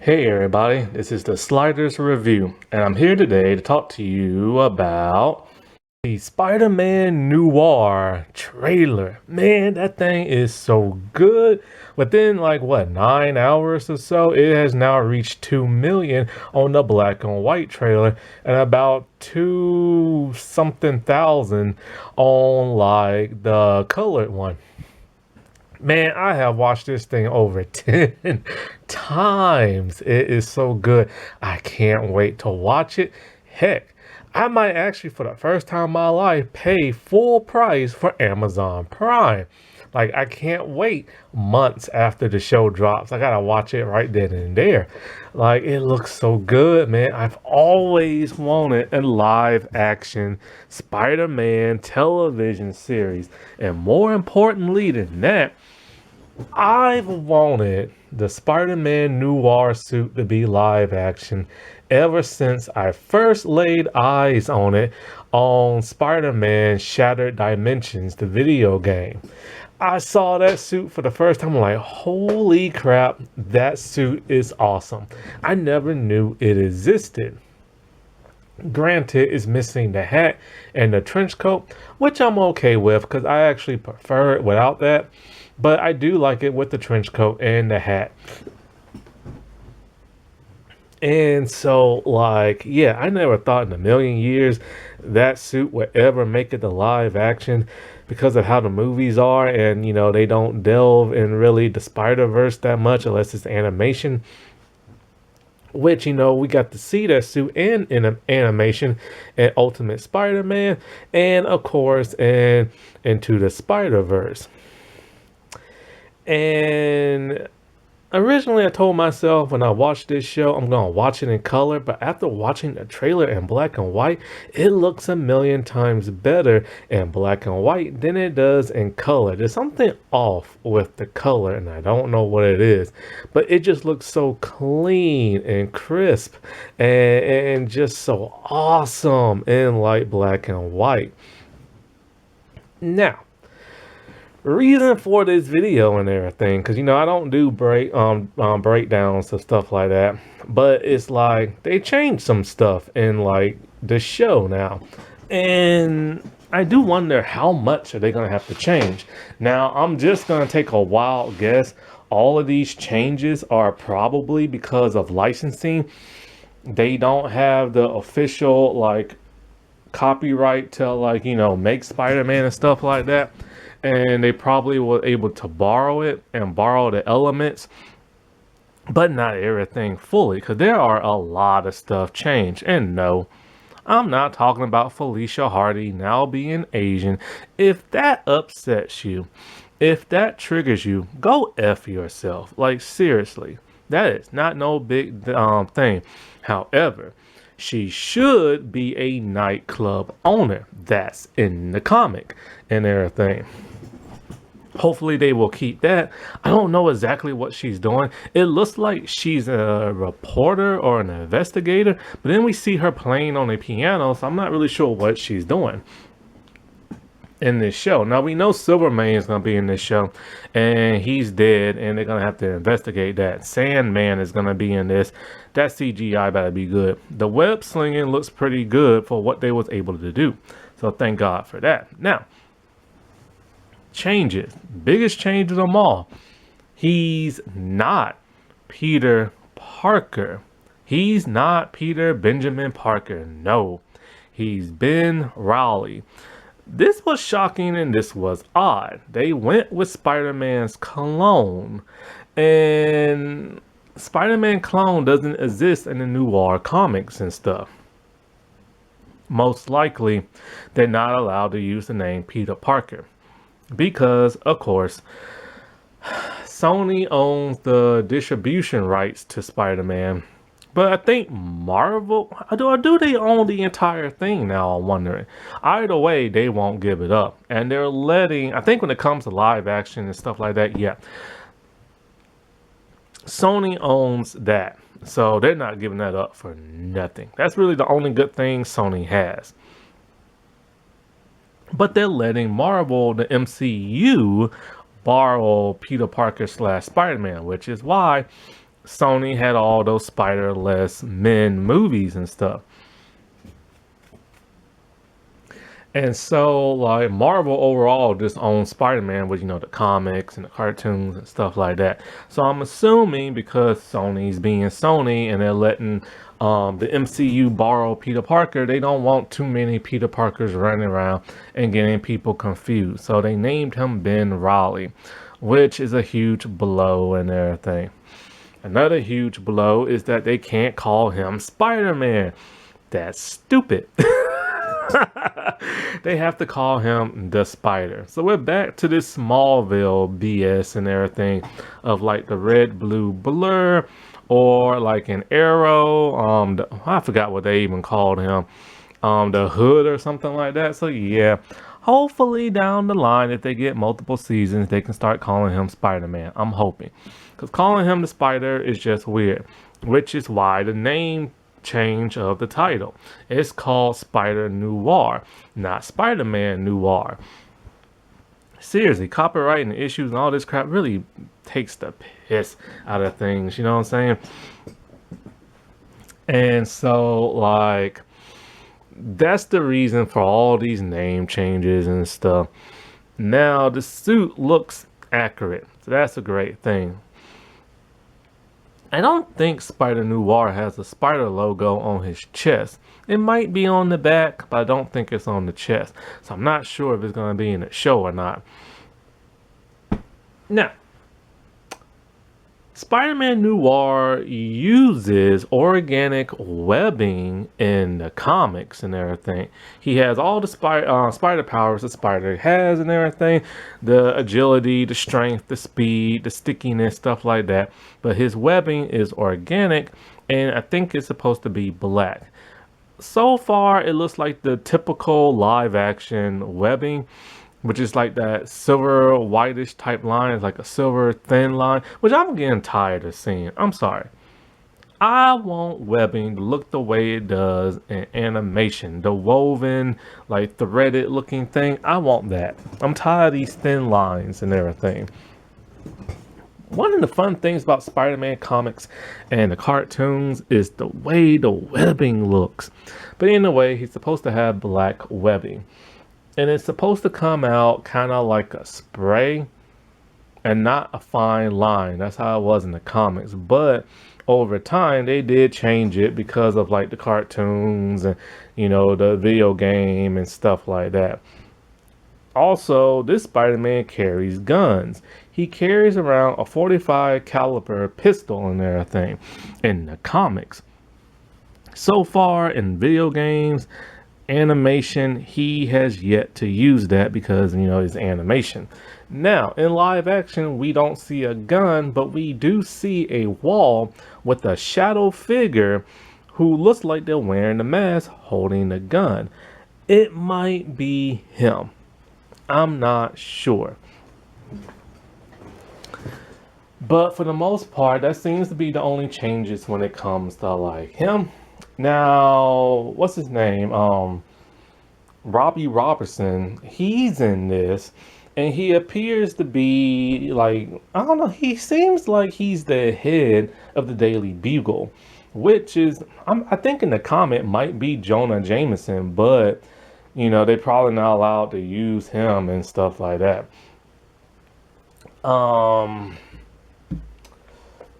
Hey everybody, this is the Sliders Review, and I'm here today to talk to you about the Spider-Man Noir trailer. Man, that thing is so good. Within 9 hours or so, it has now reached 2 million on the black and white trailer and about 2 something thousand on the colored one. Man, I have watched this thing over 10 times. It is so good. I can't wait to watch it. Heck, I might actually, for the first time in my life, pay full price for Amazon Prime. I can't wait months after the show drops. I gotta watch it right then and there. It looks so good, man. I've always wanted a live action Spider-Man television series. And more importantly than that, I've wanted the Spider-Man Noir suit to be live action ever since I first laid eyes on it on Spider-Man Shattered Dimensions, the video game. I saw that suit for the first time. I'm like, holy crap, that suit is awesome. I never knew it existed. Granted, it's missing the hat and the trench coat, which I'm okay with because I actually prefer it without that. But I do like it with the trench coat and the hat. And so, yeah, I never thought in a million years that suit would ever make it to live action because of how the movies are. And, they don't delve in really the Spider-Verse that much unless it's animation. Which, we got to see that suit in an animation and Ultimate Spider-Man. And, of course, and Into the Spider-Verse. And originally I told myself when I watched this show, I'm going to watch it in color. But after watching the trailer in black and white, it looks a million times better in black and white than it does in color. There's something off with the color and I don't know what it is. But it just looks so clean and crisp and just so awesome in light black and white. Now, reason for this video and everything, because I don't do breakdowns of stuff like that, but it's like they changed some stuff in the show now, and I do wonder how much are they gonna have to change. Now I'm just gonna take a wild guess. All of these changes are probably because of licensing. They don't have the official copyright to make Spider-Man and stuff like that, and they probably were able to borrow it and borrow the elements, but not everything fully, because there are a lot of stuff changed. And no, I'm not talking about Felicia Hardy now being Asian. If that upsets you, if that triggers you, go F yourself. Seriously, that is not no big thing. However, she should be a nightclub owner. That's in the comic and everything. Hopefully they will keep that. I don't know exactly what she's doing. It looks like she's a reporter or an investigator, but then we see her playing on a piano, so I'm not really sure what she's doing in this show. Now we know Silverman is going to be in this show and he's dead and they're going to have to investigate that. Sandman is going to be in this. That CGI better be good. The web slinging looks pretty good for what they was able to do. So thank God for that. Now, changes. Biggest change of them all. He's not Peter Parker. He's not Peter Benjamin Parker. No. He's Ben Reilly. This was shocking and this was odd. They went with Spider-Man's clone. And Spider-Man clone doesn't exist in the Noir comics and stuff. Most likely, they're not allowed to use the name Peter Parker. Because, of course, Sony owns the distribution rights to Spider-Man. But I think Marvel, or do they own the entire thing now? I'm wondering. Either way, they won't give it up. And they're letting, I think when it comes to live action and stuff like that, yeah. Sony owns that. So they're not giving that up for nothing. That's really the only good thing Sony has. But they're letting Marvel, the MCU, borrow Peter Parker / Spider-Man, which is why Sony had all those spiderless men movies and stuff. And so, like, Marvel overall just owns Spider-Man with, the comics and the cartoons and stuff like that. So I'm assuming because Sony's being Sony and they're letting the MCU borrow Peter Parker, they don't want too many Peter Parkers running around and getting people confused. So they named him Ben Reilly, which is a huge blow and everything. Another huge blow is that they can't call him Spider-Man. That's stupid. They have to call him the Spider. So we're back to this Smallville BS and everything of like the red blue blur or like an arrow. I forgot what they even called him. The Hood or something like that. So yeah, hopefully down the line, if they get multiple seasons, they can start calling him Spider-Man. I'm hoping, because calling him the Spider is just weird, which is why the name change of the title. It's called Spider-Noir, not Spider-Man Noir. Seriously, copyright and issues and all this crap really takes the piss out of things, you know what I'm saying? And so, like, that's the reason for all these name changes and stuff. Now, the suit looks accurate, so that's a great thing. I don't think Spider-Noir has a spider logo on his chest. It might be on the back, but I don't think it's on the chest. So I'm not sure if it's going to be in the show or not. Now, Spider-Man Noir uses organic webbing in the comics and everything. He has all the spider powers the spider has and everything. The agility, the strength, the speed, the stickiness, stuff like that. But his webbing is organic, and I think it's supposed to be black. So far, it looks like the typical live-action webbing, which is like that silver whitish type line. It's like a silver thin line, which I'm getting tired of seeing. I'm sorry. I want webbing to look the way it does in animation. The woven, like threaded looking thing. I want that. I'm tired of these thin lines and everything. One of the fun things about Spider-Man comics and the cartoons is the way the webbing looks. But anyway, he's supposed to have black webbing. And it's supposed to come out kind of like a spray and not a fine line. That's how it was in the comics. But over time, they did change it because of like the cartoons and, the video game and stuff like that. Also, this Spider-Man carries guns. He carries around a 45 caliber pistol and everything in the comics. So far in video games, animation, he has yet to use that because it's animation. Now in live action, we don't see a gun, but we do see a wall with a shadow figure who looks like they're wearing a mask holding a gun. It might be him. I'm not sure, but for the most part, that seems to be the only changes when it comes to like him. Now, what's his name? Robbie Robertson. He's in this, and he appears to be like, I don't know, he seems like he's the head of the Daily Bugle, which is, I think in the comic might be Jonah Jameson, but they probably not allowed to use him and stuff like that.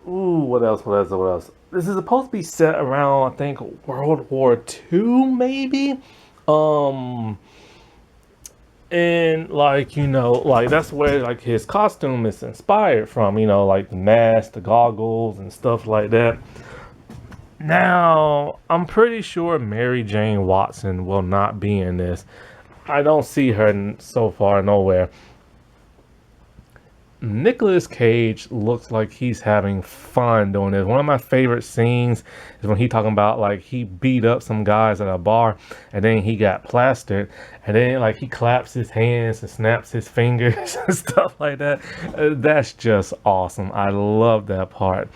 What else? This is supposed to be set around, I think, World War II, maybe. And like, like that's where like his costume is inspired from, like the mask, the goggles and stuff like that. Now, I'm pretty sure Mary Jane Watson will not be in this. I don't see her so far nowhere. Nicolas Cage looks like he's having fun doing this. One of my favorite scenes is when he talking about like he beat up some guys at a bar and then he got plastered and then like he claps his hands and snaps his fingers and stuff like that. That's just awesome. I love that part.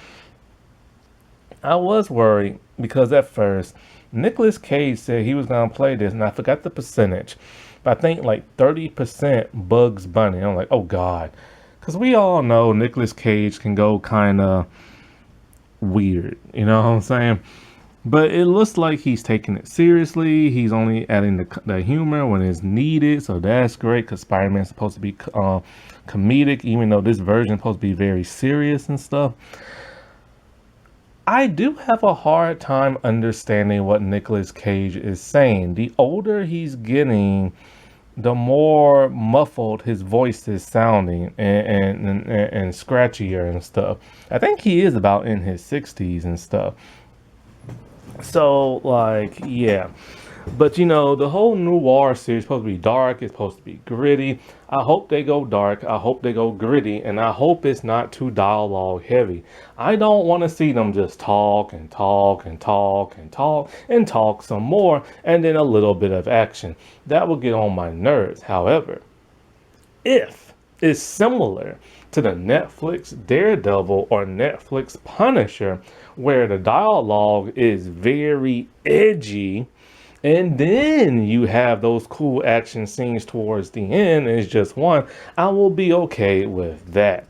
I was worried because at first Nicolas Cage said he was going to play this and I forgot the percentage, but I think like 30% Bugs Bunny. I'm like, oh God. Because we all know Nicolas Cage can go kind of weird. You know what I'm saying? But it looks like he's taking it seriously. He's only adding the humor when it's needed, so that's great. Because Spider-Man's supposed to be comedic, even though this version is supposed to be very serious and stuff. I do have a hard time understanding what Nicolas Cage is saying. The older he's getting, the more muffled his voice is sounding and scratchier and stuff. I think he is about in his 60s and stuff. So, like, yeah. But you know, the whole noir series is supposed to be dark, it's supposed to be gritty. I hope they go dark, I hope they go gritty, and I hope it's not too dialogue heavy. I don't want to see them just talk and talk and talk and talk and talk some more, and then a little bit of action. That will get on my nerves. However, if it's similar to the Netflix Daredevil or Netflix Punisher, where the dialogue is very edgy, and then you have those cool action scenes towards the end, it's just one, I will be okay with that.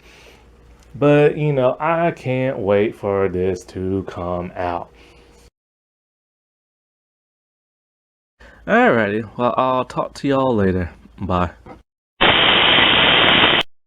But, you know, I can't wait for this to come out. Alrighty, well, I'll talk to y'all later. Bye.